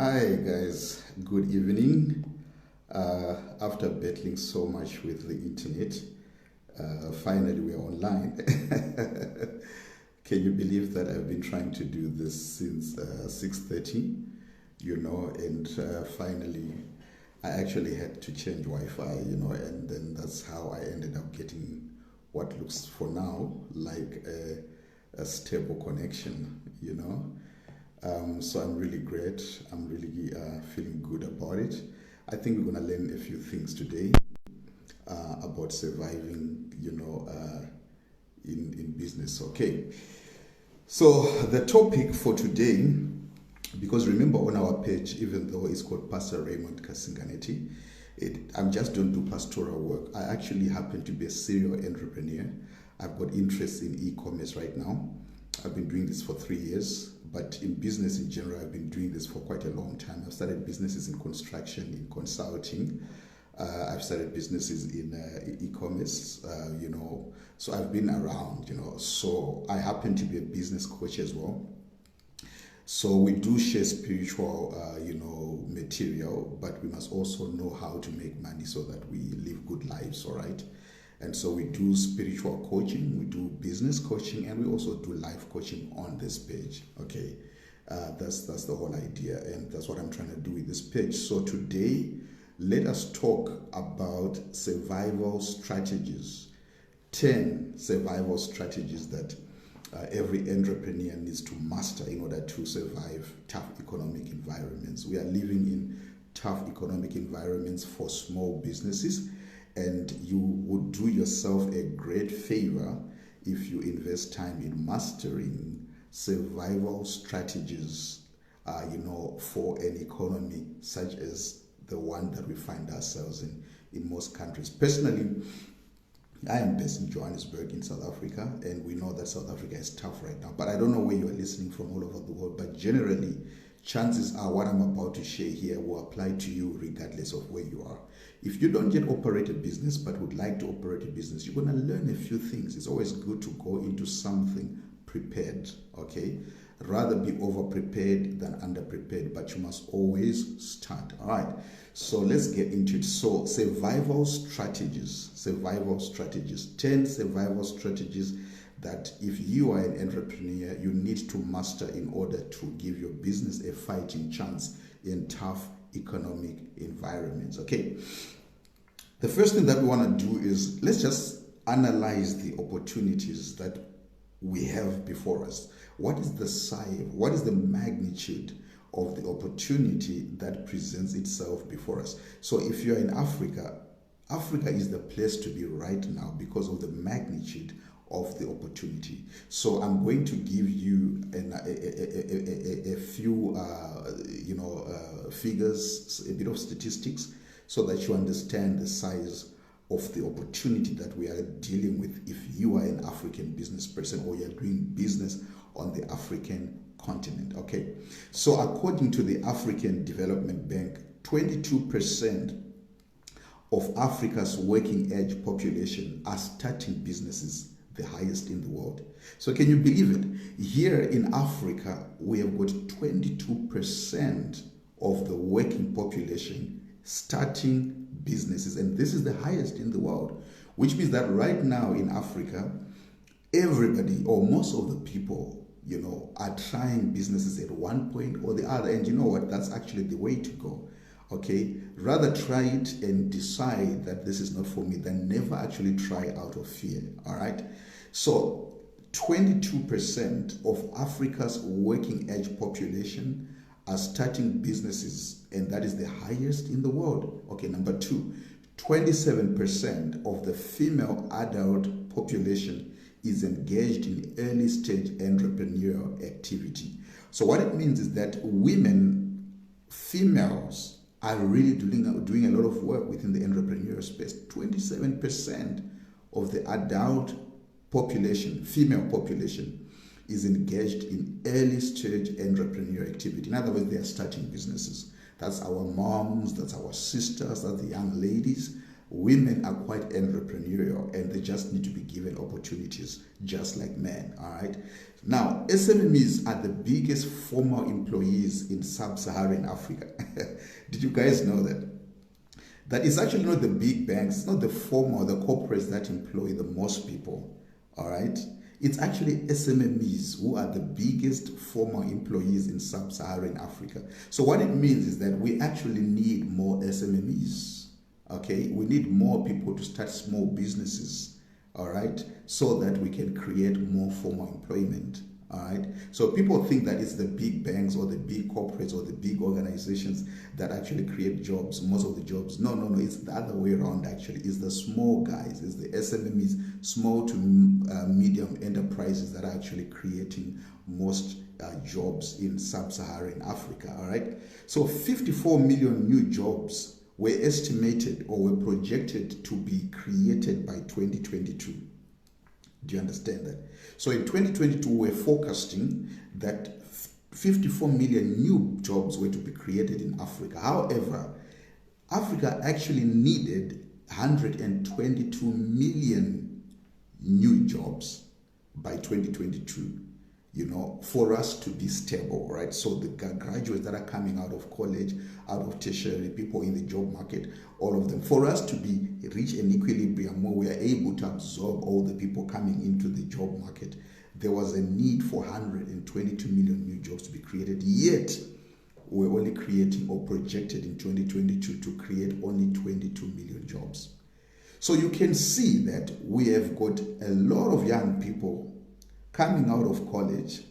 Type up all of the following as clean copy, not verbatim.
Hi guys, good evening. After battling so much with the internet, finally we're online. Can you believe that I've been trying to do this since 6:30? And finally I actually had to change Wi-Fi, and then that's how I ended up getting what looks for now like a stable connection. So I'm really great. I'm really feeling good about it. I think we're going to learn a few things today about surviving, in business. Okay. So the topic for today, because remember on our page, even though it's called Pastor Raymond Kasinganetti, I just don't do pastoral work. I actually happen to be a serial entrepreneur. I've got interest in e-commerce right now. I've been doing this for 3 years, but in business in general, I've been doing this for quite a long time. I've started businesses in construction, in consulting. I've started businesses in e-commerce, so I've been around, So I happen to be a business coach as well. So we do share spiritual, material, but we must also know how to make money so that we live good lives, all right? And so we do spiritual coaching, we do business coaching, and we also do life coaching on this page. Okay, that's the whole idea, and that's what I'm trying to do with this page. So today, let us talk about survival strategies, 10 survival strategies that every entrepreneur needs to master in order to survive tough economic environments. We are living in tough economic environments for small businesses, and you would do yourself a great favor if you invest time in mastering survival strategies, for an economy such as the one that we find ourselves in most countries. Personally, I am based in Johannesburg in South Africa, and we know that South Africa is tough right now. But I don't know where you are listening from all over the world, but generally, chances are what I'm about to share here will apply to you regardless of where you are. If you don't yet operate a business but would like to operate a business, you're going to learn a few things. It's always good to go into something prepared, okay? Rather be over-prepared than under-prepared, but you must always start. All right, so let's get into it. So survival strategies, 10 survival strategies that if you are an entrepreneur, you need to master in order to give your business a fighting chance in tough economic environments. Okay, the first thing that we want to do is let's just analyze the opportunities that we have before us. What is the size, what is the magnitude of the opportunity that presents itself before us? So if you're in Africa, Africa is the place to be right now because of the magnitude of the opportunity. So I'm going to give you a few figures, a bit of statistics, so that you understand the size of the opportunity that we are dealing with if you are an African business person or you're doing business on the African continent. Okay, so according to the African Development Bank, 22% of Africa's working age population are starting businesses, the highest in the world. So can you believe it? Here in Africa, we have got 22% of the working population starting businesses, and this is the highest in the world, which means that right now in Africa, everybody or most of the people, are trying businesses at one point or the other, and you know what? That's actually the way to go. Okay, rather try it and decide that this is not for me than never actually try out of fear. All right, so 22% of Africa's working age population are starting businesses, and that is the highest in the world. Okay, number two, 27% of the female adult population is engaged in early stage entrepreneurial activity. So what it means is that women, females, are really doing a lot of work within the entrepreneurial space. 27% of the adult population, female population, is engaged in early stage entrepreneurial activity. In other words, they are starting businesses. That's our moms, that's our sisters, that's the young ladies Women are quite entrepreneurial and they just need to be given opportunities just like men, all right? Now, SMMEs are the biggest formal employees in sub-Saharan Africa. Did you guys know that? That is actually not the big banks, it's not the formal, the corporates that employ the most people, all right? It's actually SMMEs who are the biggest formal employees in sub-Saharan Africa. So what it means is that we actually need more SMMEs. Okay, we need more people to start small businesses, all right, so that we can create more formal employment, all right. So people think that it's the big banks or the big corporates or the big organizations that actually create jobs, most of the jobs. No, it's the other way around actually. It's the small guys, it's the SMMEs, small to medium enterprises that are actually creating most jobs in sub-Saharan Africa, all right. So 54 million new jobs were estimated or were projected to be created by 2022. Do you understand that? So in 2022, we're forecasting that 54 million new jobs were to be created in Africa. However, Africa actually needed 122 million new jobs by 2022. For us to be stable, right? So the graduates that are coming out of college, out of tertiary, people in the job market, all of them, for us to reach an equilibrium where we are able to absorb all the people coming into the job market, there was a need for 122 million new jobs to be created. Yet, we're only creating or projected in 2022 to create only 22 million jobs. So you can see that we have got a lot of young people coming out of college,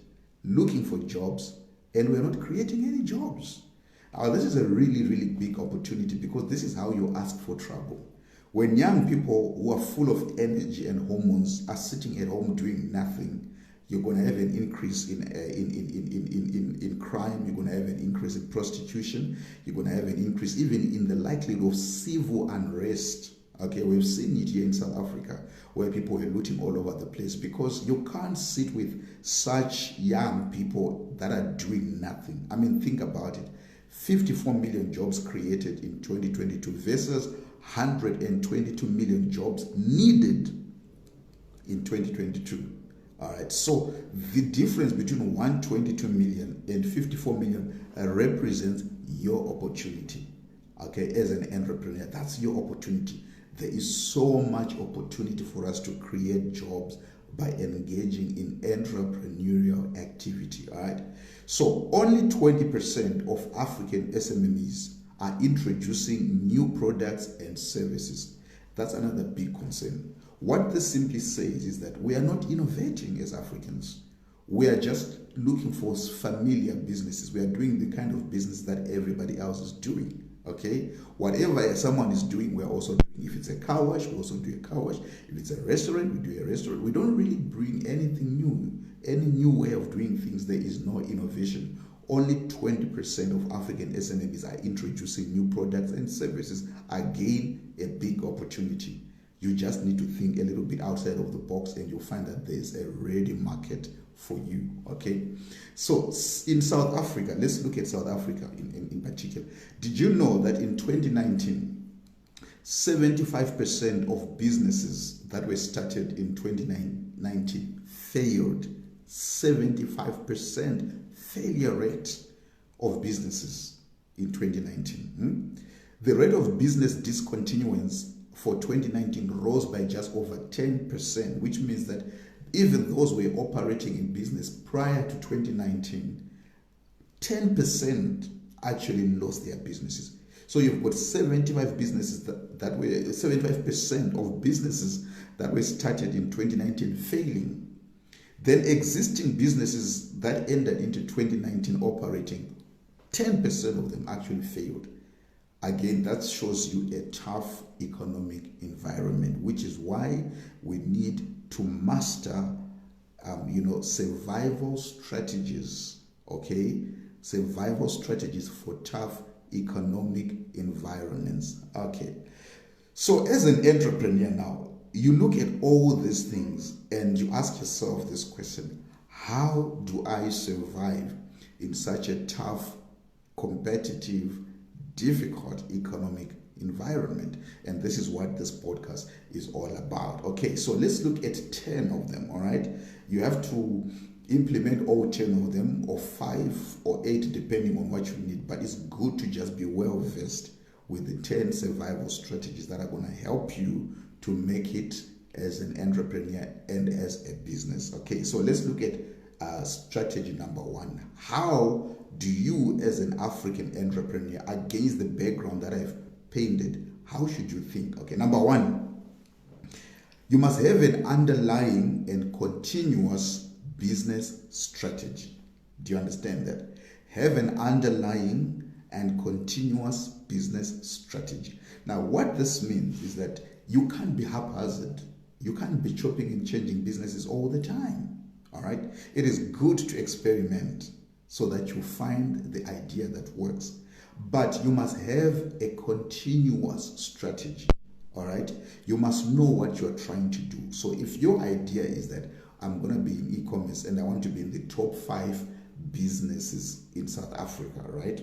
looking for jobs, and we're not creating any jobs. Now, this is a really, really big opportunity because this is how you ask for trouble. When young people who are full of energy and hormones are sitting at home doing nothing, you're going to have an increase in crime, you're going to have an increase in prostitution, you're going to have an increase even in the likelihood of civil unrest. Okay, we've seen it here in South Africa where people are looting all over the place because you can't sit with such young people that are doing nothing. I mean, think about it. 54 million jobs created in 2022 versus 122 million jobs needed in 2022. All right, so the difference between 122 million and 54 million represents your opportunity. Okay, as an entrepreneur, that's your opportunity. There is so much opportunity for us to create jobs by engaging in entrepreneurial activity, all right? So only 20% of African SMMEs are introducing new products and services. That's another big concern. What this simply says is that we are not innovating as Africans. We are just looking for familiar businesses. We are doing the kind of business that everybody else is doing. Okay, whatever someone is doing, we're also doing. If it's a car wash, we also do a car wash. If it's a restaurant, we do a restaurant. We don't really bring anything new, any new way of doing things. There is no innovation. Only 20% of African SMEs are introducing new products and services. Again, a big opportunity. You just need to think a little bit outside of the box and you'll find that there's a ready market for you, okay? So in South Africa, let's look at South Africa in particular. Did you know that in 2019, 75% of businesses that were started in 2019 failed? 75% failure rate of businesses in 2019. The rate of business discontinuance for 2019 rose by just over 10%, which means that even those who were operating in business prior to 2019, 10% actually lost their businesses. So you've got 75% of businesses that were started in 2019 failing. Then existing businesses that entered into 2019 operating, 10% of them actually failed. Again, that shows you a tough economic environment, which is why we need to master, survival strategies, okay? Survival strategies for tough economic environments, okay? So as an entrepreneur now, you look at all these things and you ask yourself this question: how do I survive in such a tough, competitive, difficult economic environment. And this is what this podcast is all about. Okay, so let's look at 10 of them, all right? You have to implement all 10 of them, or 5 or 8, depending on what you need. But it's good to just be well versed with the 10 survival strategies that are going to help you to make it as an entrepreneur and as a business. Okay, so let's look at strategy number 1. How do you, as an African entrepreneur, against the background that I've painted, how should you think? Okay, number 1, you must have an underlying and continuous business strategy. Do you understand that? Have an underlying and continuous business strategy. Now, what this means is that you can't be haphazard. You can't be chopping and changing businesses all the time. All right? It is good to experiment so that you find the idea that works. But you must have a continuous strategy. All right? You must know what you're trying to do. So if your idea is that I'm going to be in e-commerce and I want to be in the top 5 businesses in South Africa, right?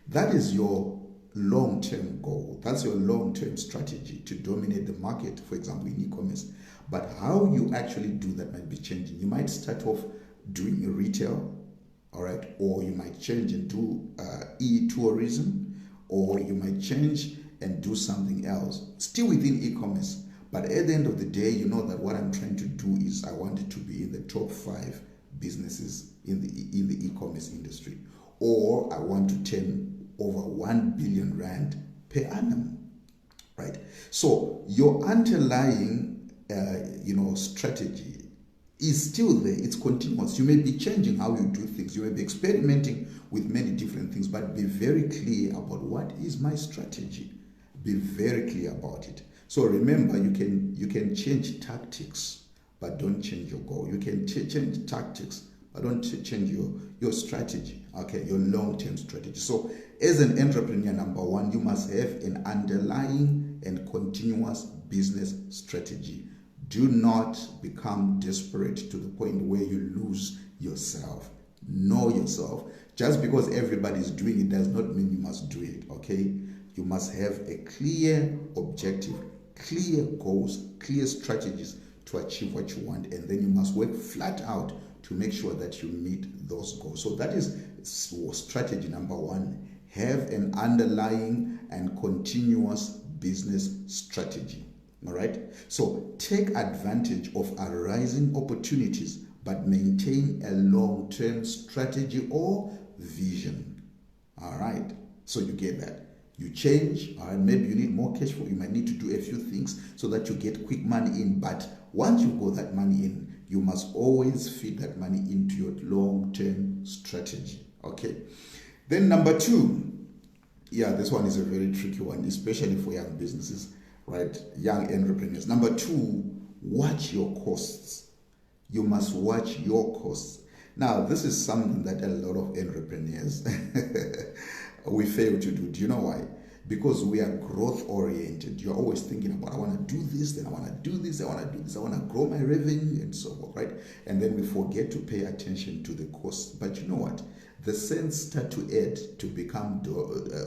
That is your long-term goal. That's your long-term strategy to dominate the market, for example, in e-commerce. But how you actually do that might be changing. You might start off doing retail, all right? Or you might change and do e-tourism, or you might change and do something else, still within e-commerce. But at the end of the day, you know that what I'm trying to do is I want it to be in the top 5 businesses in the e-commerce industry. Or I want to turn over 1 billion rand per annum, right? So your underlying, strategy is still there. It's continuous. You may be changing how you do things. You may be experimenting with many different things, but be very clear about what is my strategy. Be very clear about it. So remember, you can change tactics, but don't change your goal. You can change tactics, but don't change your strategy, okay, your long-term strategy. So as an entrepreneur, number 1, you must have an underlying and continuous business strategy. Do not become desperate to the point where you lose yourself. Know yourself. Just because everybody is doing it does not mean you must do it, okay? You must have a clear objective, clear goals, clear strategies to achieve what you want, and then you must work flat out to make sure that you meet those goals. So that is strategy number 1. Have an underlying and continuous business strategy. All right? So take advantage of arising opportunities, but maintain a long-term strategy or vision. All right? So you get that. You change, maybe you need more cash flow. You might need to do a few things so that you get quick money in. But once you got that money in, you must always feed that money into your long-term strategy. Okay. Then number 2, this one is a very tricky one, especially for young businesses, right? Young entrepreneurs. Number 2, watch your costs. You must watch your costs. Now, this is something that a lot of entrepreneurs we fail to do. Do you know why? Because we are growth oriented. You're always thinking about, I want to do this, then I want to do this, I want to do this, I want to grow my revenue, and so forth, right? And then we forget to pay attention to the cost. But you know what? The cents start to add to become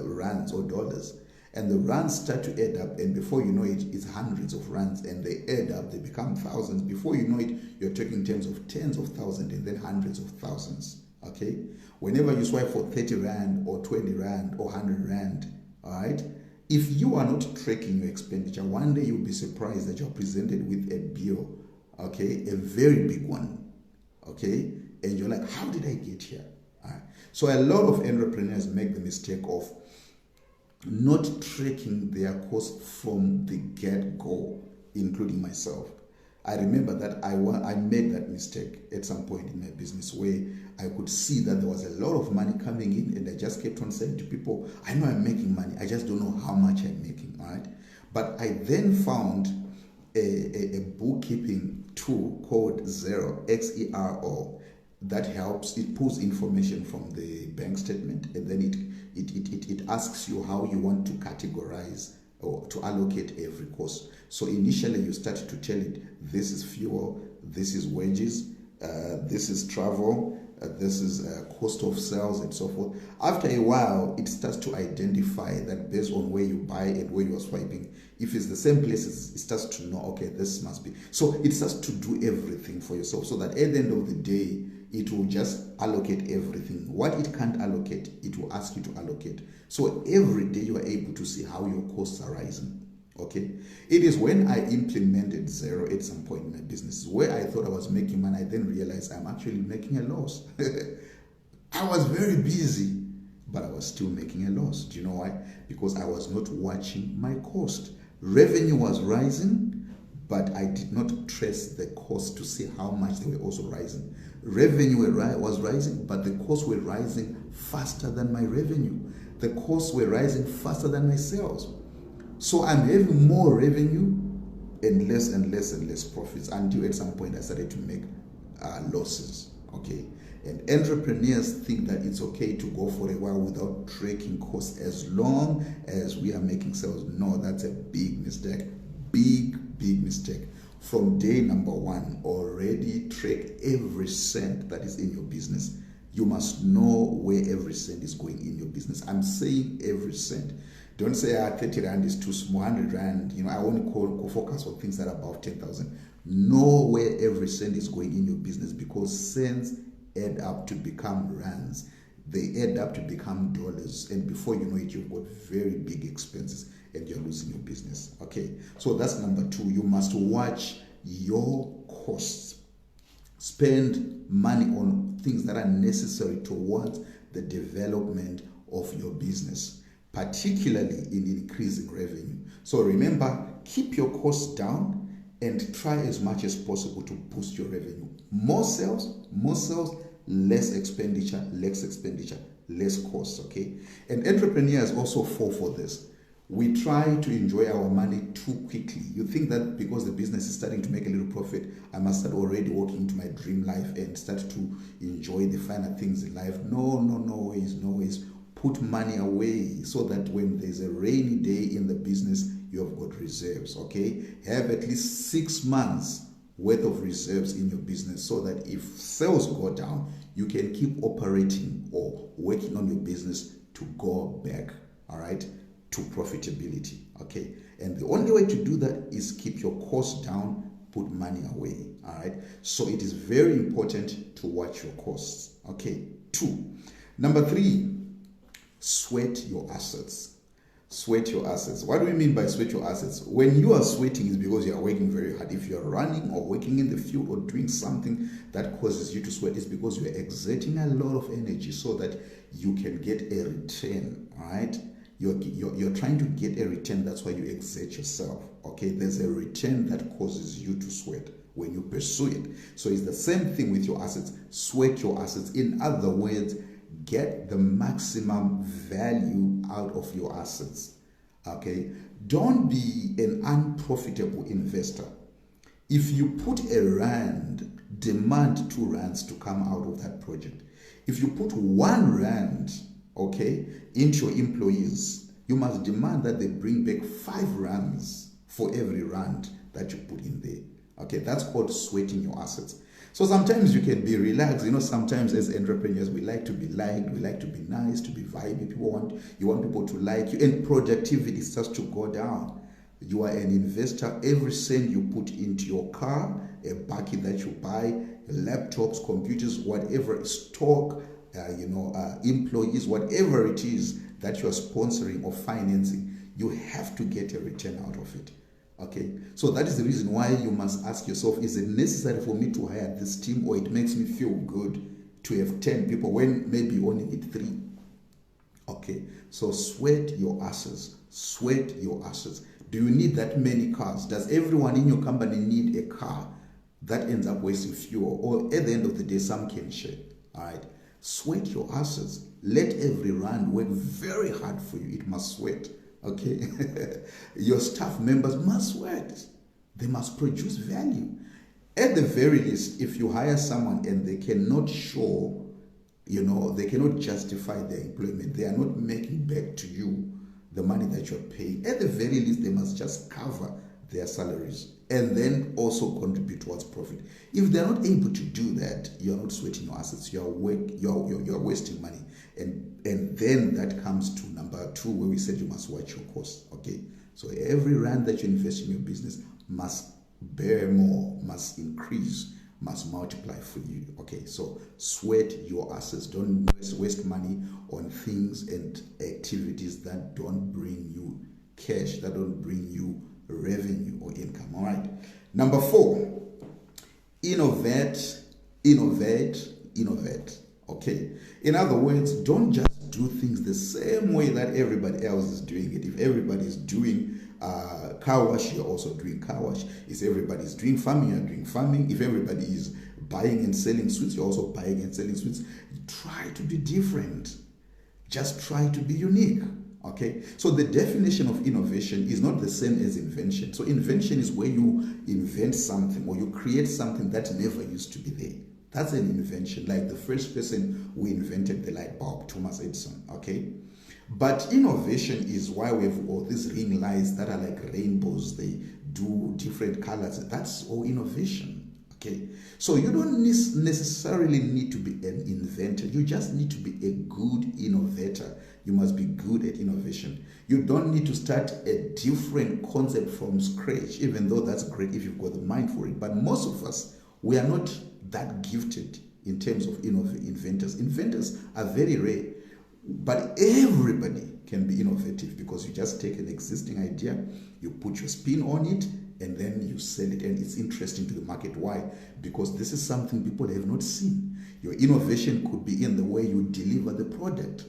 rands or dollars. And the rands start to add up, and before you know it, it's hundreds of rands, and they add up, they become thousands. Before you know it, you're talking in terms of tens of thousands and then hundreds of thousands. Okay? Whenever you swipe for 30 rand or 20 rand or 100 rand, all right, if you are not tracking your expenditure, one day you'll be surprised that you're presented with a bill, okay, a very big one, okay, and you're like, how did I get here? All right. So a lot of entrepreneurs make the mistake of not tracking their costs from the get-go, including myself. I remember that I made that mistake at some point in my business where I could see that there was a lot of money coming in, and I just kept on saying to people, I know I'm making money, I just don't know how much I'm making, all right? But I then found a bookkeeping tool called Xero, Xero, that helps. It pulls information from the bank statement, and then it asks you how you want to categorize or to allocate every cost. So initially you start to tell it, this is fuel, this is wages, this is travel, this is cost of sales and so forth. After a while, it starts to identify that based on where you buy and where you are swiping, if it's the same places, it starts to know, okay, this must be. So it starts to do everything for yourself, so that at the end of the day, it will just allocate everything. What it can't allocate, it will ask you to allocate. So every day you are able to see how your costs are rising. Okay, it is when I implemented Xero at some point in my business where I thought I was making money. I then realized I'm actually making a loss. I was very busy, but I was still making a loss. Do you know why? Because I was not watching my cost. Revenue was rising, but I did not trace the cost to see how much they were also rising. Revenue was rising, but the costs were rising faster than my revenue. The costs were rising faster than my sales. So I'm having more revenue and less and less and less profits, until at some point I started to make losses. Okay, and entrepreneurs think that it's okay to go for a while without tracking costs as long as we are making sales. No, that's a big mistake. Big mistake. From day number one, already track every cent that is in your business. You must know where every cent is going in your business. I'm saying every cent. Don't say 30 Rand is too small, 100 Rand. I won't focus on things that are above 10,000. Know where every cent is going in your business, because cents add up to become rands. They add up to become dollars. And before you know it, you've got very big expenses and you're losing your business. Okay, so that's number two. You must watch your costs. Spend money on things that are necessary towards the development of your business, particularly in increasing revenue. So remember, keep your costs down and try as much as possible to boost your revenue. More sales, less expenditure, less costs, okay? And entrepreneurs also fall for this. We try to enjoy our money too quickly. You think that because the business is starting to make a little profit, I must start already walking into my dream life and start to enjoy the finer things in life. No ways. Put money away so that when there's a rainy day in the business, you have got reserves, okay? Have at least 6 months worth of reserves in your business, so that if sales go down, you can keep operating or working on your business to go back, all right, to profitability, okay? And the only way to do that is keep your costs down, put money away, all right? So it is very important to watch your costs, okay? 2. Number 3, sweat your assets. Sweat your assets. What do we mean by sweat your assets? When you are sweating, is because you are working very hard. If you are running or working in the field or doing something that causes you to sweat, it's because you are exerting a lot of energy so that you can get a return, all right? You're trying to get a return. That's why you exert yourself, okay? There's a return that causes you to sweat when you pursue it. So it's the same thing with your assets. Sweat your assets. In other words, get the maximum value out of your assets, okay? Don't be an unprofitable investor. If you put a rand, demand 2 rands to come out of that project. If you put 1 rand, okay, into your employees, you must demand that they bring back 5 rands for every rand that you put in there. Okay, that's called sweating your assets. So sometimes you can be relaxed. Sometimes as entrepreneurs, we like to be liked, we like to be nice, to be vibey. You want people to like you, and productivity starts to go down. You are an investor. Every cent you put into your car, a bucket that you buy, laptops, computers, whatever, stock, employees, whatever it is that you are sponsoring or financing, you have to get a return out of it. Okay, so that is the reason why you must ask yourself, is it necessary for me to hire this team, or it makes me feel good to have 10 people when maybe you only need 3? Okay, so sweat your assets. Sweat your assets. Do you need that many cars? Does everyone in your company need a car that ends up wasting fuel? Or at the end of the day, some can share. All right, sweat your assets. Let every rand work very hard for you. It must sweat. Okay, your staff members must sweat. They must produce value. At the very least, if you hire someone and they cannot show, they cannot justify their employment, they are not making back to you the money that you're paying, at the very least, they must just cover their salaries and then also contribute towards profit. If they're not able to do that, you're not sweating your assets, you're wasting money. And then that comes to number 2, where we said you must watch your costs. Okay, so every rand that you invest in your business must bear more, must increase, must multiply for you. Okay, so sweat your assets. Don't waste money on things and activities that don't bring you cash, that don't bring you revenue or income. All right, number 4, innovate. Okay, in other words, don't just do things the same way that everybody else is doing it. If everybody is doing car wash, you're also doing car wash. If everybody is doing farming, you're doing farming. If everybody is buying and selling sweets, you're also buying and selling sweets. Try to be different. Just try to be unique. Okay, so the definition of innovation is not the same as invention. So invention is where you invent something or you create something that never used to be there. That's an invention, like the first person who invented the light bulb, Thomas Edison. Okay, but innovation is why we have all these ring lights that are like rainbows. They do different colors. That's all innovation. Okay, so you don't necessarily need to be an inventor. You just need to be a good innovator. You must be good at innovation. You don't need to start a different concept from scratch, even though that's great if you've got the mind for it. But most of us, we are not that gifted in terms of inventors. Inventors are very rare, but everybody can be innovative because you just take an existing idea, you put your spin on it, and then you sell it, and it's interesting to the market. Why? Because this is something people have not seen. Your innovation could be in the way you deliver the product.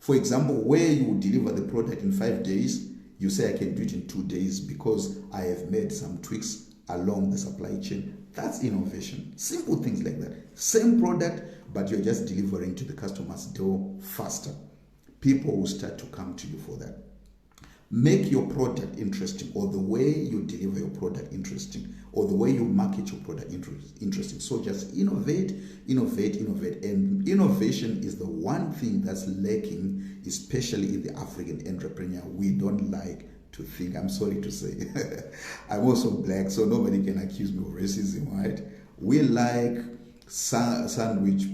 For example, where you deliver the product in 5 days, you say I can do it in 2 days because I have made some tweaks along the supply chain. That's innovation. Simple things like that. Same product, but you're just delivering to the customer's door faster. People will start to come to you for that. Make your product interesting, or the way you deliver your product interesting, or the way you market your product interesting. So just innovate. And innovation is the one thing that's lacking, especially in the African entrepreneur. We don't like to think. I'm sorry to say. I'm also black, so nobody can accuse me of racism, right? We like sandwich,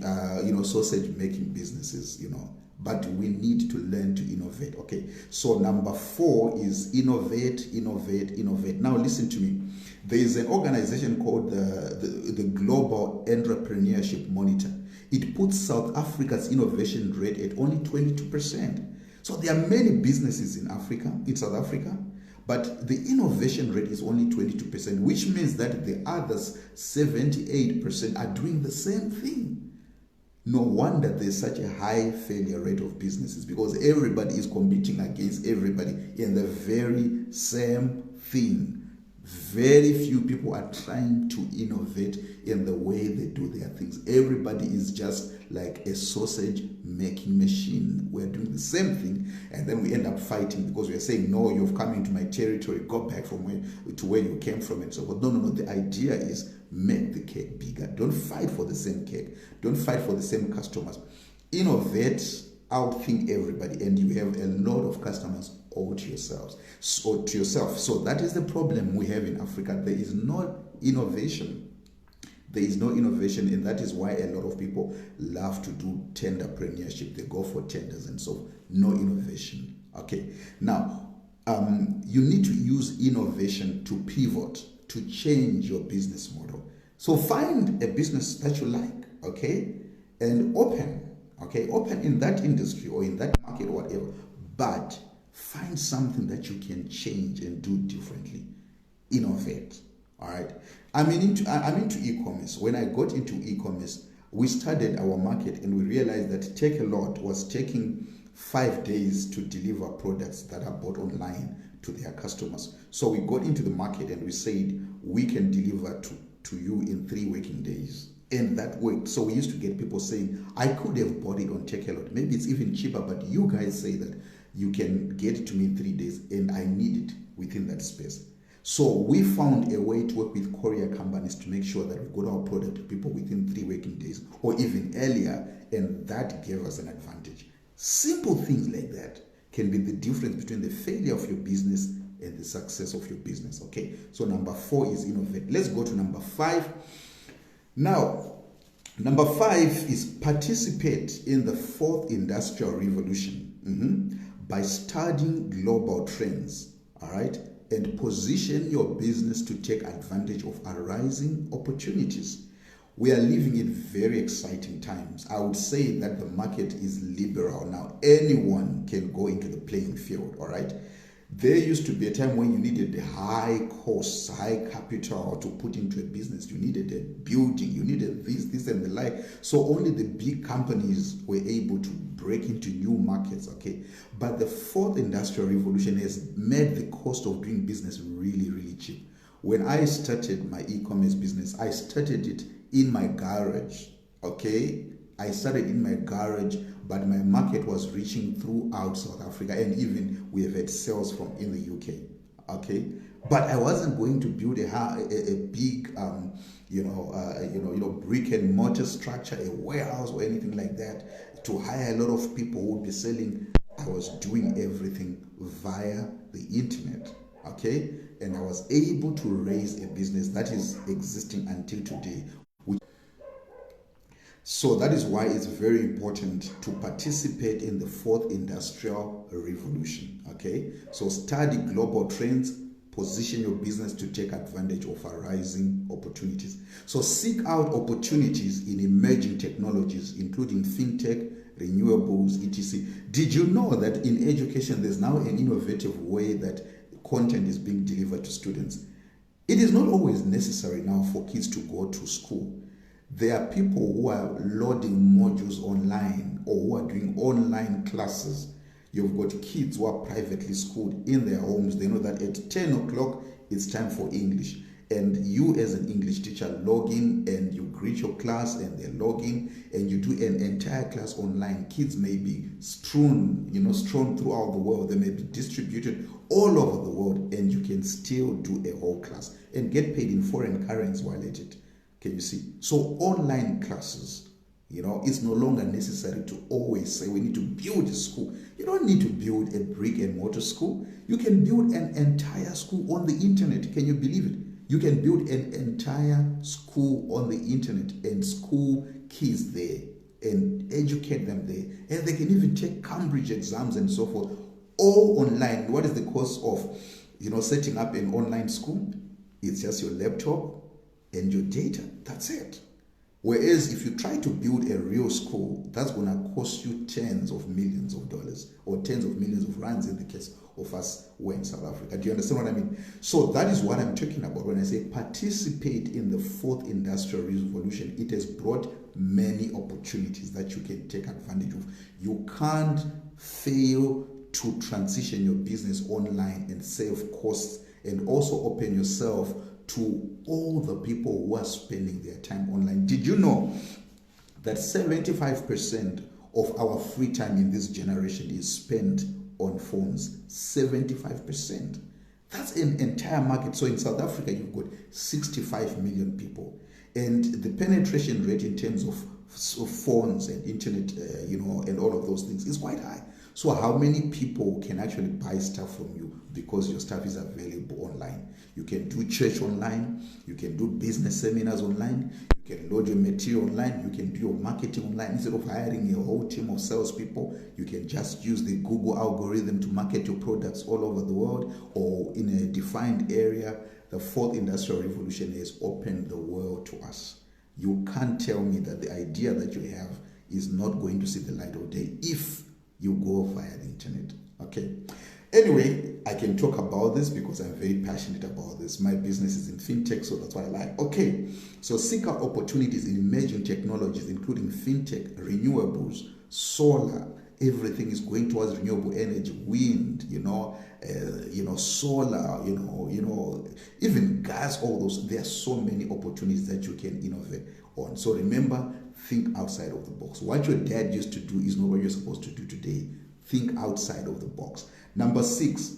sausage making businesses, but we need to learn to innovate. Okay, so number 4 is innovate. Now listen to me. There is an organization called the Global Entrepreneurship Monitor. It puts South Africa's innovation rate at only 22%. So there are many businesses in South Africa, but the innovation rate is only 22%, which means that the others 78% are doing the same thing. No wonder there's such a high failure rate of businesses, because everybody is competing against everybody in the very same thing. Very few people are trying to innovate in the way they do their things. Everybody is just like a sausage making machine. We're doing the same thing, and then we end up fighting because we're saying, no, you've come into my territory, go back from where you came from, and so forth. No. The idea is make the cake bigger. Don't fight for the same cake. Don't fight for the same customers. Innovate, outthink everybody, and you have a lot of customers all to yourself. So that is the problem we have in Africa. There is no innovation. And that is why a lot of people love to do tenderpreneurship. They go for tenders and so no innovation. Okay, now you need to use innovation to pivot, to change your business model. So find a business that you like, okay, and open in that industry or in that market or whatever, but find something that you can change and do differently. Innovate. All right. I'm into e-commerce. When I got into e-commerce, we studied our market and we realized that Takealot was taking 5 days to deliver products that are bought online to their customers. So we got into the market and we said we can deliver to you in 3 working days. And that worked. So we used to get people saying, I could have bought it on Takealot. Maybe it's even cheaper, but you guys say that you can get it to me in 3 days and I need it within that space. So we found a way to work with courier companies to make sure that we got our product to people within 3 working days or even earlier, and that gave us an advantage. Simple things like that can be the difference between the failure of your business and the success of your business. Okay, so number 4 is innovate. Let's go to number 5. Now, number 5 is participate in the 4th industrial revolution by studying global trends, all right, and position your business to take advantage of arising opportunities. We are living in very exciting times. I would say that the market is liberal now. Anyone can go into the playing field, all right? There used to be a time when you needed high costs, high capital to put into a business. You needed a building, you needed this and the like. So only the big companies were able to break into new markets, okay? But the 4th industrial revolution has made the cost of doing business really, really cheap. When I started my e-commerce business, I started it in my garage, okay? I started in my garage, but my market was reaching throughout South Africa, and even we have had sales from in the UK, okay? But I wasn't going to build a big, brick and mortar structure, a warehouse or anything like that to hire a lot of people who would be selling. I was doing everything via the internet, okay? And I was able to raise a business that is existing until today. So that is why it's very important to participate in the 4th industrial revolution, okay? So study global trends, position your business to take advantage of arising opportunities. So seek out opportunities in emerging technologies, including fintech, renewables, etc. Did you know that in education there's now an innovative way that content is being delivered to students? It is not always necessary now for kids to go to school. There are people who are loading modules online or who are doing online classes. You've got kids who are privately schooled in their homes. They know that at 10 o'clock it's time for English. And you as an English teacher log in and you greet your class and they log in and you do an entire class online. Kids may be strewn throughout the world. They may be distributed all over the world, and you can still do a whole class and get paid in foreign currency while at it. Can you see? So online classes, it's no longer necessary to always say we need to build a school. You don't need to build a brick and mortar school. You can build an entire school on the internet. Can you believe it? You can build an entire school on the internet and school kids there and educate them there. And they can even take Cambridge exams and so forth, all online. What is the cost of, setting up an online school? It's just your laptop and your data. That's it. Whereas if you try to build a real school, that's going to cost you tens of millions of dollars or tens of millions of rands in the case of us who are in South Africa. Do you understand what I mean? So that is what I'm talking about when I say participate in the 4th industrial revolution. It has brought many opportunities that you can take advantage of. You can't fail to transition your business online and save costs and also open yourself to all the people who are spending their time online. Did you know that 75% of our free time in this generation is spent on phones? 75%. That's an entire market. So in South Africa, you've got 65 million people. And the penetration rate in terms of phones and internet, and all of those things is quite high. So how many people can actually buy stuff from you because your stuff is available online? You can do church online. You can do business seminars online. You can load your material online. You can do your marketing online. Instead of hiring a whole team of salespeople, you can just use the Google algorithm to market your products all over the world or in a defined area. The 4th industrial revolution has opened the world to us. You can't tell me that the idea that you have is not going to see the light of day if you go via the internet. Okay. Anyway, I can talk about this because I'm very passionate about this. My business is in fintech, so that's what I like. Okay. So seek out opportunities in emerging technologies, including fintech, renewables, solar. Everything is going towards renewable energy, wind, solar, even gas, all those. There are so many opportunities that you can innovate on. So remember, think outside of the box. What your dad used to do is not what you're supposed to do today. Think outside of the box. Number 6,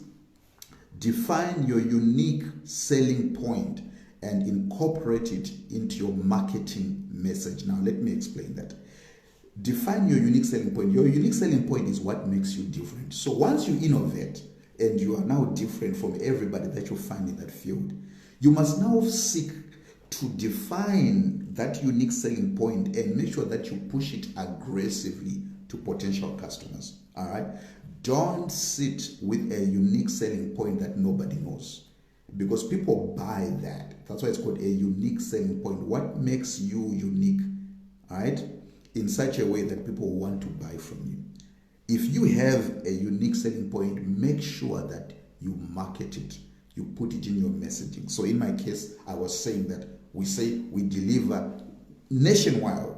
define your unique selling point and incorporate it into your marketing message. Now, let me explain that. Define your unique selling point. Your unique selling point is what makes you different. So once you innovate and you are now different from everybody that you find in that field. You must now seek to define that unique selling point and make sure that you push it aggressively to potential customers. All right? Don't sit with a unique selling point that nobody knows, because people buy that. That's why it's called a unique selling point. What makes you unique? All right? In such a way that people want to buy from you. If you have a unique selling point, make sure that you market it. You put it in your messaging. So in my case, I was saying that we deliver nationwide,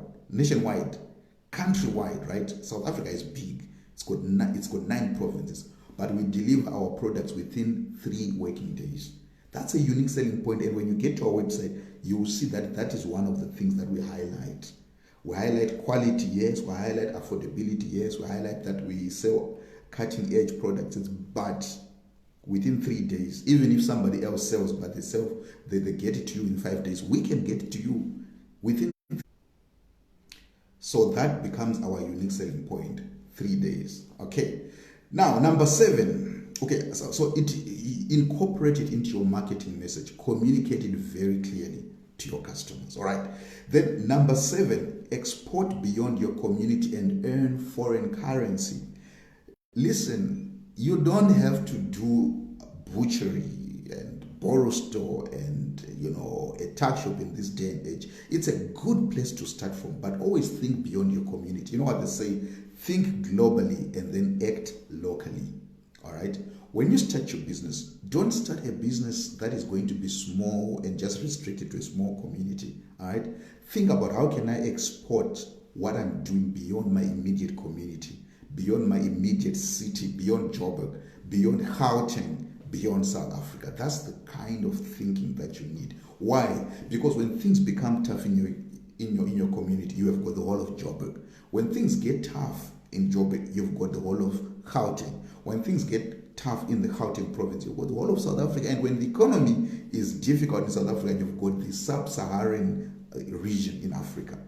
countrywide, right? South Africa is big. It's got 9 provinces, but we deliver our products within 3 working days. That's a unique selling point. And when you get to our website, you will see that that is one of the things that we highlight. We highlight quality, yes. We highlight affordability, yes. We highlight that we sell cutting edge products, but within 3 days, even if somebody else sells, but they get it to you in 5 days, we can get it to you within. So that becomes our unique selling point, 3 days. Okay. Now, number 7. Okay, so incorporate it into your marketing message. Communicate it very clearly to your customers. All right. Then number 7, export beyond your community and earn foreign currency. Listen, you don't have to do butchery and borrow store and a tuck shop in this day and age. It's a good place to start from, but always think beyond your community. You know what they say? Think globally and then act locally. All right. When you start your business, don't start a business that is going to be small and just restricted to a small community. All right. Think about how can I export what I'm doing beyond my immediate community, beyond my immediate city, beyond Joburg, beyond Gauteng, beyond South Africa. That's the kind of thinking that you need. Why? Because when things become tough in your community, you have got the whole of Joburg. When things get tough in Joburg, you've got the whole of Gauteng. When things get tough in the Gauteng province, you've got the whole of South Africa. And when the economy is difficult in South Africa, you've got the sub-Saharan region in Africa.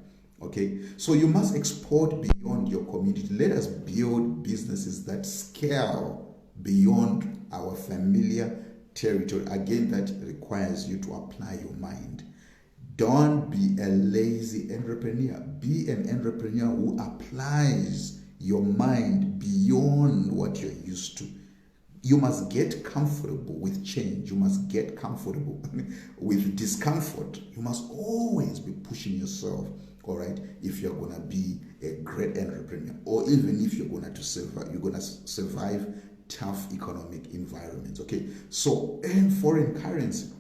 Okay, so you must export beyond your community. Let us build businesses that scale beyond our familiar territory. Again, that requires you to apply your mind. Don't be a lazy entrepreneur. Be an entrepreneur who applies your mind beyond what you're used to. You must get comfortable with change. You must get comfortable with discomfort. You must always be pushing yourself, all right, if you're going to be a great entrepreneur, or even if you're going to survive tough economic environments. Okay, so earn foreign currency.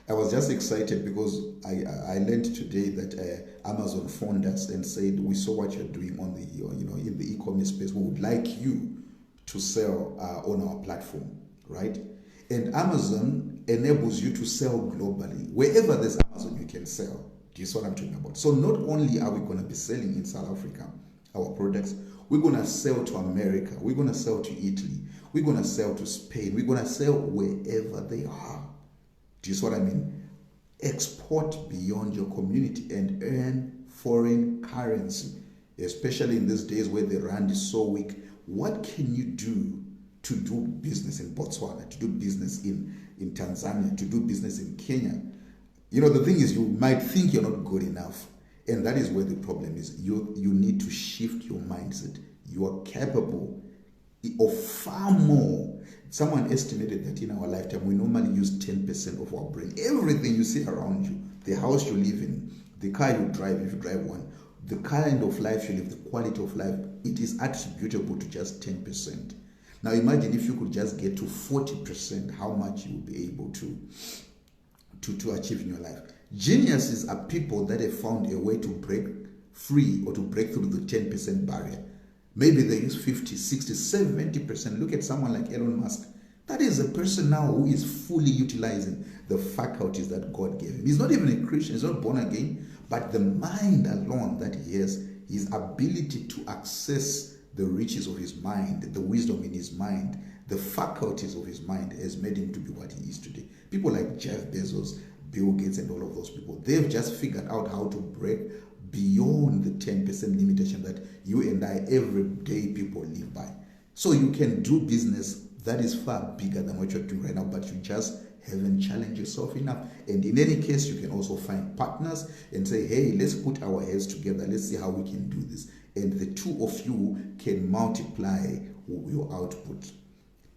I was just excited because I learned today that Amazon phoned us and said, we saw what you're doing on the in the e-commerce space. We would like you to sell on our platform, right? And Amazon enables you to sell globally. Wherever there's Amazon, you can sell. Do you see what I'm talking about? So not only are we going to be selling in South Africa our products, we're going to sell to America, we're going to sell to Italy, we're going to sell to Spain, we're going to sell wherever they are. Do you see what I mean? Export beyond your community and earn foreign currency, especially in these days where the rand is so weak. What can you do to do business in Botswana, to do business in Tanzania, to do business in Kenya? The thing is, you might think you're not good enough, and that is where the problem is. You need to shift your mindset. You are capable of far more. Someone estimated that in our lifetime, we normally use 10% of our brain. Everything you see around you, the house you live in, the car you drive, if you drive one, the kind of life you live, the quality of life, it is attributable to just 10%. Now imagine if you could just get to 40%, how much you would be able to achieve in your life. Geniuses are people that have found a way to break free or to break through the 10% barrier. Maybe they use 50, 60, 70%. Look at someone like Elon Musk. That is a person now who is fully utilizing the faculties that God gave him. He's not even a Christian, he's not born again, but the mind alone that he has, his ability to access the riches of his mind, the wisdom in his mind, the faculties of his mind has made him to be what he is today. People like Jeff Bezos, Bill Gates, and all of those people, they've just figured out how to break beyond the 10% limitation that you and I, everyday people, live by. So you can do business That is far bigger than what you're doing right now, but you just haven't challenged yourself enough. And in any case, you can also find partners and say, hey, let's put our heads together. Let's see how we can do this. And the two of you can multiply your output.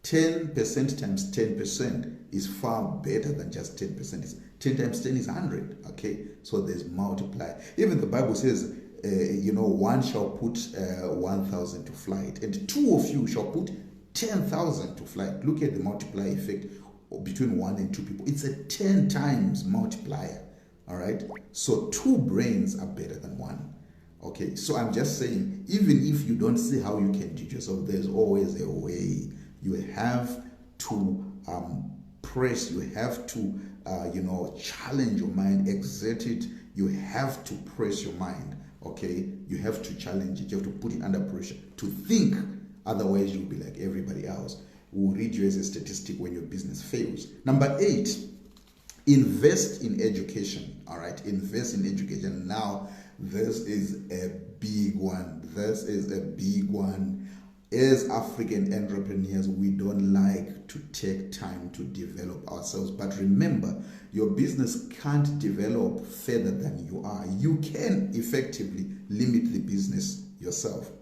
10% times 10% is far better than just 10%. It's 10 times 10 is 100. Okay, so there's multiply. Even the Bible says, one shall put 1,000 to flight, and two of you shall put 10,000 to flight. Look at the multiplier effect between one and two people. It's a 10 times multiplier. All right, so two brains are better than one. Okay, so I'm just saying, even if you don't see how you can do it yourself, there's always a way. You have to press, you have to challenge your mind, exert it. You have to press your mind. Okay, you have to challenge it. You have to put it under pressure to think. Otherwise, you'll be like everybody else. We'll read you as a statistic when your business fails. Number 8, invest in education. All right, invest in education. Now, this is a big one. This is a big one. As African entrepreneurs, we don't like to take time to develop ourselves. But remember, your business can't develop further than you are. You can effectively limit the business yourself.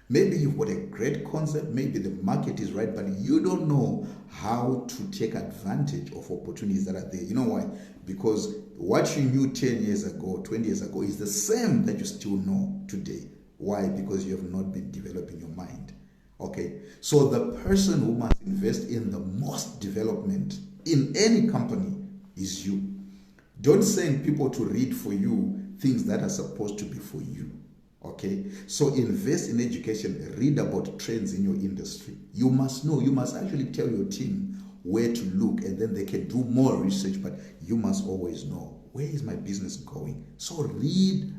Maybe you've got a great concept, maybe the market is right, but you don't know how to take advantage of opportunities that are there. You know why? Because what you knew 10 years ago, 20 years ago is the same that you still know today. Why? Because you have not been developing your mind. Okay, so the person who must invest in the most development in any company is you. Don't send people to read for you things that are supposed to be for you. Okay, so invest in education, read about trends in your industry. You must know, you must actually tell your team where to look, and then they can do more research, but you must always know, where is my business going? So read.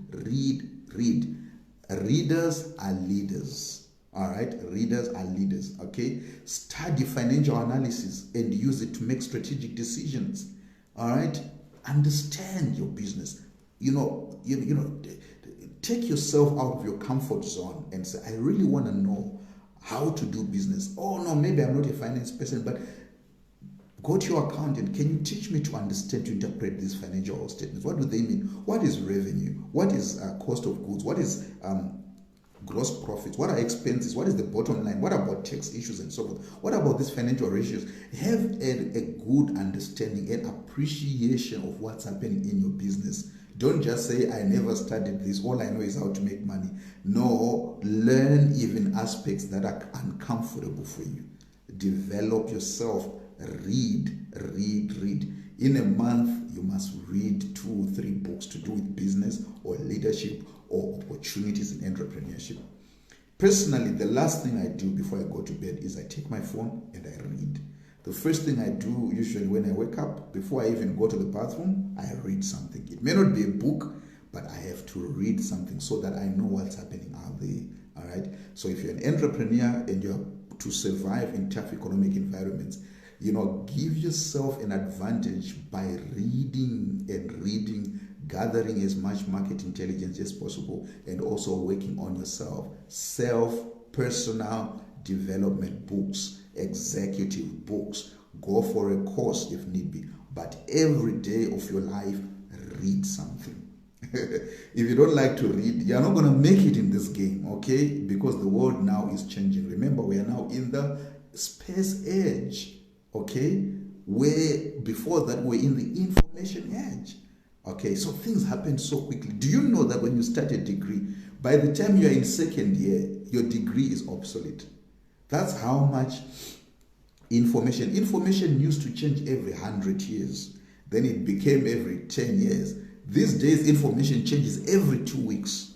Readers are leaders. All right, readers are leaders. Okay, study financial analysis and use it to make strategic decisions. All right, understand your business. Take yourself out of your comfort zone and say, I really want to know how to do business. Oh no, maybe I'm not a finance person, but go to your accountant. Can you teach me to understand, to interpret these financial statements? What do they mean? What is revenue? What is cost of goods? What is gross profits? What are expenses? What is the bottom line? What about tax issues and so forth? What about these financial ratios? Have a good understanding and appreciation of what's happening in your business. Don't just say, I never studied this. All I know is how to make money. No, learn even aspects that are uncomfortable for you. Develop yourself. Read. In a month, you must read 2 or 3 books to do with business or leadership or opportunities in entrepreneurship. Personally, the last thing I do before I go to bed is I take my phone and I read. The first thing I do usually when I wake up, before I even go to the bathroom, I read something. It may not be a book, but I have to read something so that I know what's happening out there. All right. So if you're an entrepreneur and you're to survive in tough economic environments, give yourself an advantage by reading, gathering as much market intelligence as possible, and also working on yourself. Personal development books, executive books. Go for a course if need be. But every day of your life, read something. If you don't like to read, you're not going to make it in this game, okay? Because the world now is changing. Remember, we are now in the space age, okay? Where before that, we're in the information age. Okay, so things happen so quickly. Do you know that when you start a degree, by the time you're in second year, your degree is obsolete? That's how much information used to change every 100 years. Then it became every 10 years. These days, information changes every 2 weeks.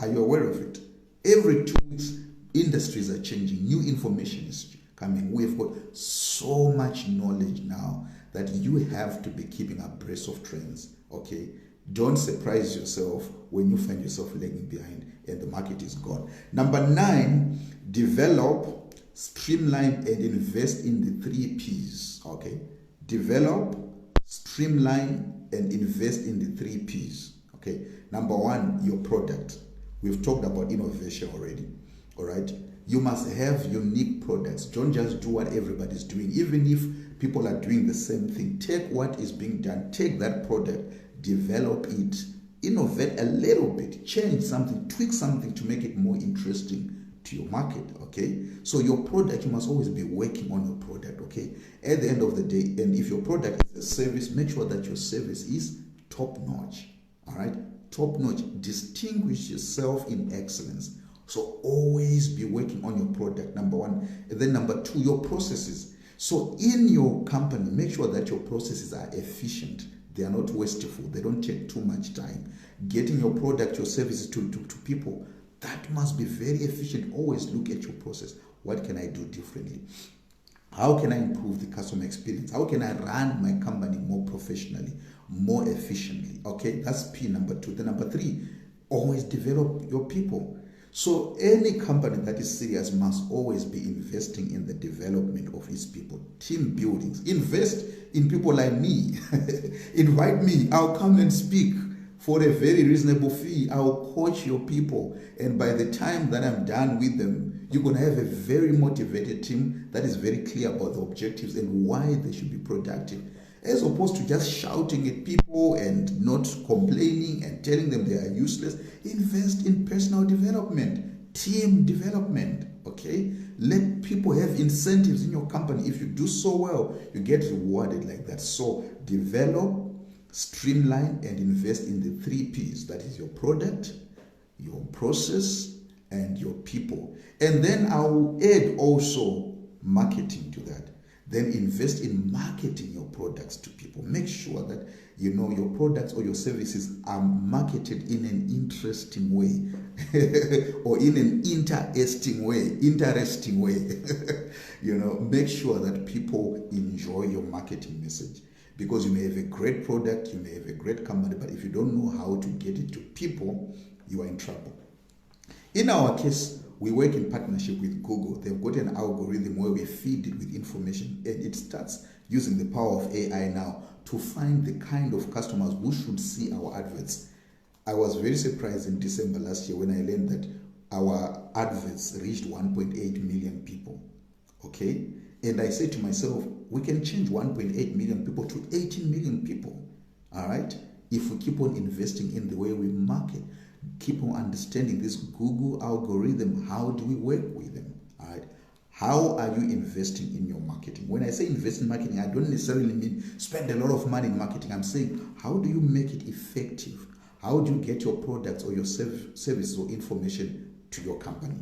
Are you aware of it? Every 2 weeks, industries are changing. New information is coming. We've got so much knowledge now that you have to be keeping abreast of trends. Okay? Don't surprise yourself when you find yourself lagging behind and the market is gone. Number 9, develop, streamline, and invest in the 3 Ps. Okay? Develop, streamline, and invest in the 3 Ps. Okay? Number 1, your product. We've talked about innovation already. All right? You must have unique products. Don't just do what everybody's doing. Even if people are doing the same thing, take what is being done, take that product, develop it, innovate a little bit, change something, tweak something to make it more interesting to your market. Okay, so your product, you must always be working on your product. Okay, at the end of the day, and if your product is a service, make sure that your service is top notch. All right, top notch. Distinguish yourself in excellence. So always be working on your product, number one. And then number two, your processes. So in your company, make sure that your processes are efficient. They are not wasteful. They don't take too much time. Getting your product, your services to people, that must be very efficient. Always look at your process. What can I do differently? How can I improve the customer experience? How can I run my company more professionally, more efficiently? Okay, that's P, number two. Then number three, always develop your people. So any company that is serious must always be investing in the development of its people. Team buildings. Invest in people like me. Invite me. I'll come and speak for a very reasonable fee. I'll coach your people. And by the time that I'm done with them, you're going to have a very motivated team that is very clear about the objectives and why they should be productive. As opposed to just shouting at people and not complaining and telling them they are useless. Invest in personal development, team development, okay? Let people have incentives in your company. If you do so well, you get rewarded like that. So develop, streamline, and invest in the 3 Ps. That is your product, your process, and your people. And then I will add also marketing to that. Then invest in marketing your products to people. Make sure that your products or your services are marketed in an interesting way or in an interesting way. Make sure that people enjoy your marketing message. Because you may have a great product, you may have a great company, but if you don't know how to get it to people, you are in trouble. In our case, we work in partnership with Google. They've got an algorithm where we feed it with information, and it starts using the power of AI now to find the kind of customers who should see our adverts. I was very surprised in December last year when I learned that our adverts reached 1.8 million people. Okay? And I said to myself, we can change 1.8 million people to 18 million people. All right? If we keep on investing in the way we market, keep on understanding this Google algorithm. How do we work with them? All right. How are you investing in your marketing? When I say invest in marketing, I don't necessarily mean spend a lot of money in marketing. I'm saying, how do you make it effective? How do you get your products or your services or information to your company,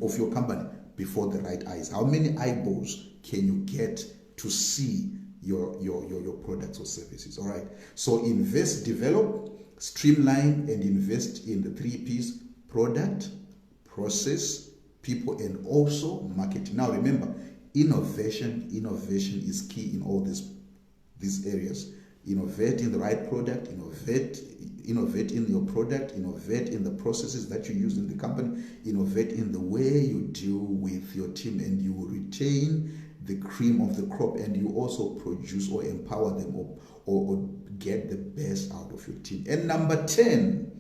of your company before the right eyes? How many eyeballs can you get to see your products or services? All right. So invest, develop, streamline, and invest in the 3 Ps: product, process, people, and also marketing. Now remember, innovation is key in all these areas. Innovate in the right product, innovate in your product, innovate in the processes that you use in the company, innovate in the way you deal with your team, and you will retain the cream of the crop, and you also produce or empower them or get the best out of your team. And number 10,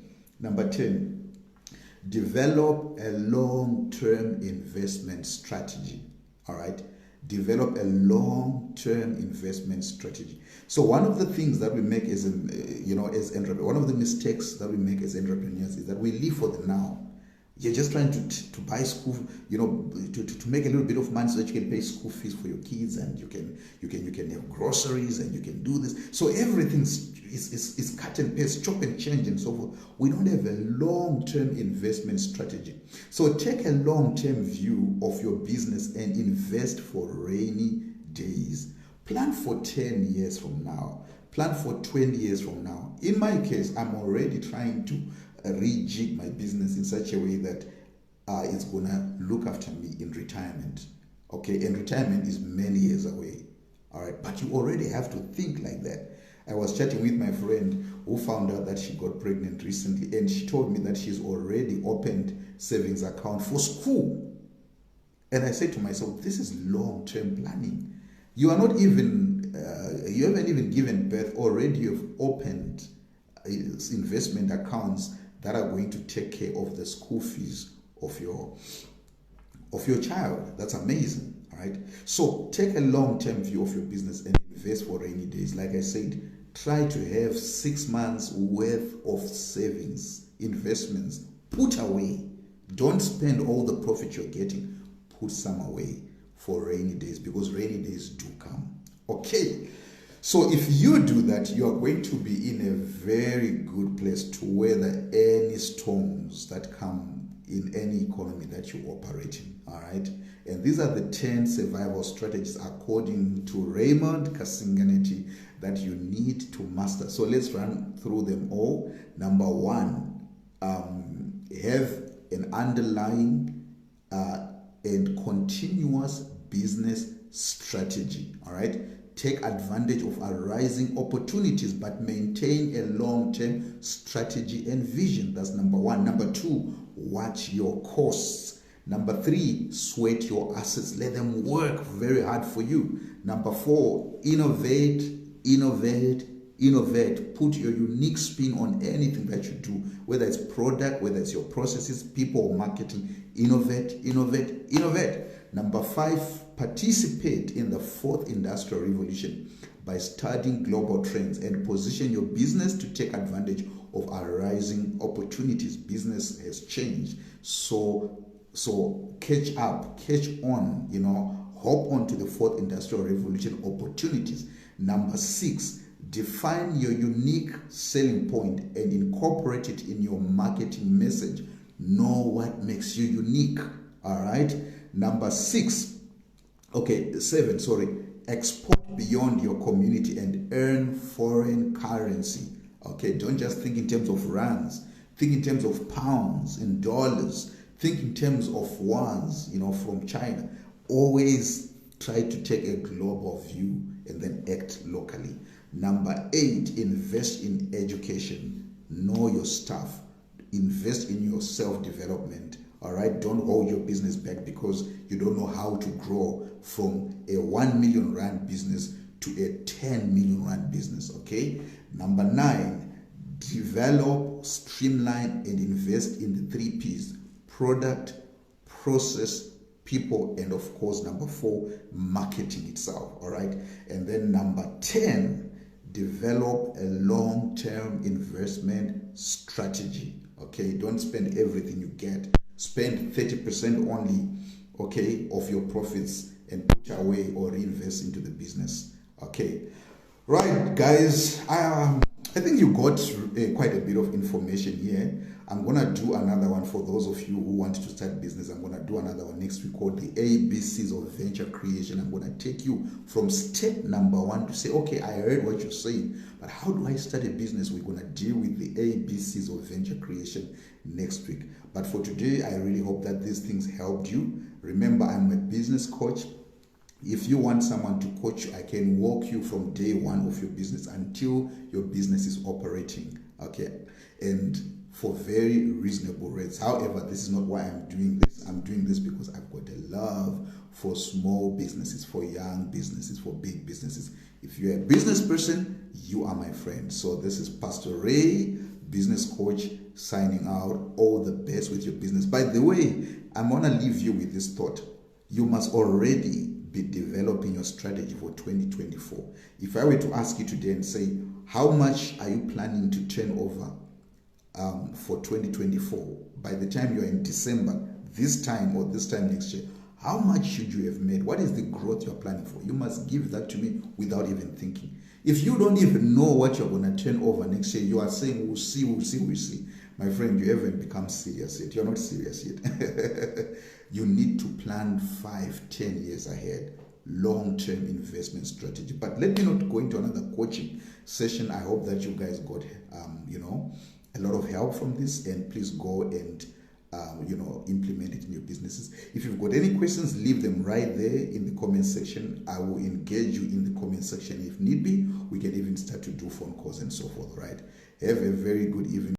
develop a long-term investment strategy. All right? Develop a long-term investment strategy. So one of the things that we make as one of the mistakes that we make as entrepreneurs is that we live for the now. You're just trying to buy school, to make a little bit of money so that you can pay school fees for your kids, and you can have groceries, and you can do this. So everything is cut and paste, chop and change, and so forth. We don't have a long-term investment strategy. So take a long-term view of your business and invest for rainy days. Plan for 10 years from now. Plan for 20 years from now. In my case, I'm already trying to rejig my business in such a way that it's going to look after me in retirement. Okay, and retirement is many years away. All right, but you already have to think like that. I was chatting with my friend who found out that she got pregnant recently, and she told me that she's already opened savings account for school. And I said to myself, this is long-term planning. You are not even, you haven't even given birth, already you've opened investment accounts that are going to take care of the school fees of your of your child. That's amazing. All right. So take a long-term view of your business and invest for rainy days. Like I said, try to have 6 months worth of savings, investments, put away. Don't spend all the profit you're getting. Put some away for rainy days, because rainy days do come. Okay. So if you do that, you are going to be in a very good place to weather any storms that come in any economy that you operate in. All right. And these are the 10 survival strategies according to Raymond Kasinganeti that you need to master. So let's run through them all. Number one, have an underlying and continuous business strategy. All right. Take advantage of arising opportunities, but maintain a long-term strategy and vision. That's number one. Number two, watch your costs. Number three, sweat your assets. Let them work very hard for you. Number four, innovate. Put your unique spin on anything that you do, whether it's product, whether it's your processes, people, or marketing. Innovate. Number five, participate in the fourth industrial revolution by studying global trends and position your business to take advantage of arising opportunities. Business has changed. So catch up, catch on, hop on to the fourth industrial revolution opportunities. Number six, define your unique selling point and incorporate it in your marketing message. Know what makes you unique. All right. Number seven, export beyond your community and earn foreign currency. Okay, don't just think in terms of rands. Think in terms of pounds and dollars. Think in terms of ones, from China. Always try to take a global view and then act locally. Number eight, invest in education. Know your stuff. Invest in your self-development. All right, don't hold your business back because you don't know how to grow from a 1 million rand business to a 10 million rand business. Okay. Number nine, develop, streamline, and invest in the 3 P's: product, process, people, and of course, number four, marketing itself. All right. And then number 10, develop a long-term investment strategy. Okay. Don't spend everything you get. Spend 30% only, okay, of your profits and put away or reinvest into the business. Okay. Right, guys. I think you got quite a bit of information here. I'm going to do another one for those of you who want to start business. I'm going to do another one next week called the ABCs of venture creation. I'm going to take you from step number 1 to say, okay, I heard what you're saying, but how do I start a business? We're going to deal with the ABCs of venture creation next week. But for today, I really hope that these things helped you. Remember, I'm a business coach. If you want someone to coach you, I can walk you from day 1 of your business until your business is operating. Okay. And for very reasonable rates. However, this is not why I'm doing this. I'm doing this because I've got a love for small businesses, for young businesses, for big businesses. If you're a business person, you are my friend. So this is Pastor Ray, business coach, signing out. All the best with your business. By the way, I'm going to leave you with this thought. You must already be developing your strategy for 2024. If I were to ask you today and say, how much are you planning to turn over for 2024, by the time you're in December, this time or this time next year, how much should you have made? What is the growth you're planning for? You must give that to me without even thinking. If you don't even know what you're going to turn over next year, you are saying, we'll see. My friend, you haven't become serious yet. You're not serious yet. You need to plan 5-10 years ahead. Long-term investment strategy. But let me not go into another coaching session. I hope that you guys got, a lot of help from this, and please go and implement it in your businesses. If you've got any questions, leave them right there in the comment section. I will engage you in the comment section if need be. We can even start to do phone calls and so forth. Right? Have a very good evening.